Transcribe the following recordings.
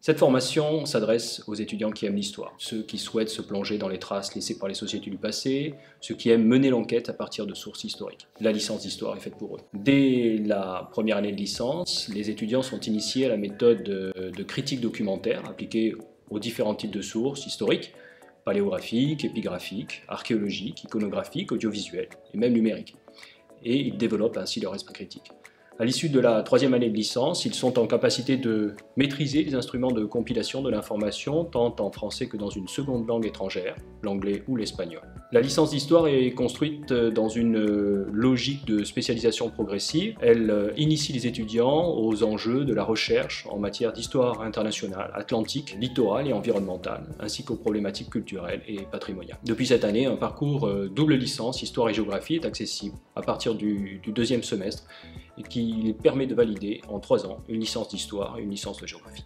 Cette formation s'adresse aux étudiants qui aiment l'histoire, ceux qui souhaitent se plonger dans les traces laissées par les sociétés du passé, ceux qui aiment mener l'enquête à partir de sources historiques. La licence d'histoire est faite pour eux. Dès la première année de licence, les étudiants sont initiés à la méthode de critique documentaire appliquée aux différents types de sources historiques, paléographiques, épigraphiques, archéologiques, iconographiques, audiovisuelles et même numériques. Et ils développent ainsi leur esprit critique. À l'issue de la troisième année de licence, ils sont en capacité de maîtriser les instruments de compilation de l'information, tant en français que dans une seconde langue étrangère, l'anglais ou l'espagnol. La licence d'histoire est construite dans une logique de spécialisation progressive. Elle initie les étudiants aux enjeux de la recherche en matière d'histoire internationale, atlantique, littorale et environnementale, ainsi qu'aux problématiques culturelles et patrimoniales. Depuis cette année, un parcours double licence, histoire et géographie est accessible à partir du deuxième semestre et qui permet de valider en 3 ans une licence d'histoire et une licence de géographie.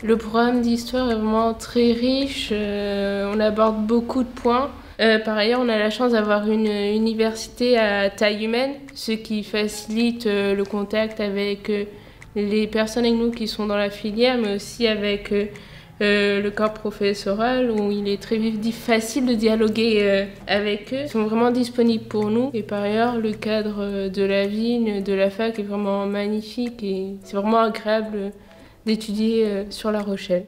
Le programme d'histoire est vraiment très riche, on aborde beaucoup de points. Par ailleurs, on a la chance d'avoir une université à taille humaine, ce qui facilite le contact avec les personnes avec nous qui sont dans la filière, mais aussi avec le corps professoral où il est très facile de dialoguer avec eux. Ils sont vraiment disponibles pour nous. Et par ailleurs, le cadre de la ville, de la fac est vraiment magnifique et c'est vraiment agréable d'étudier sur La Rochelle.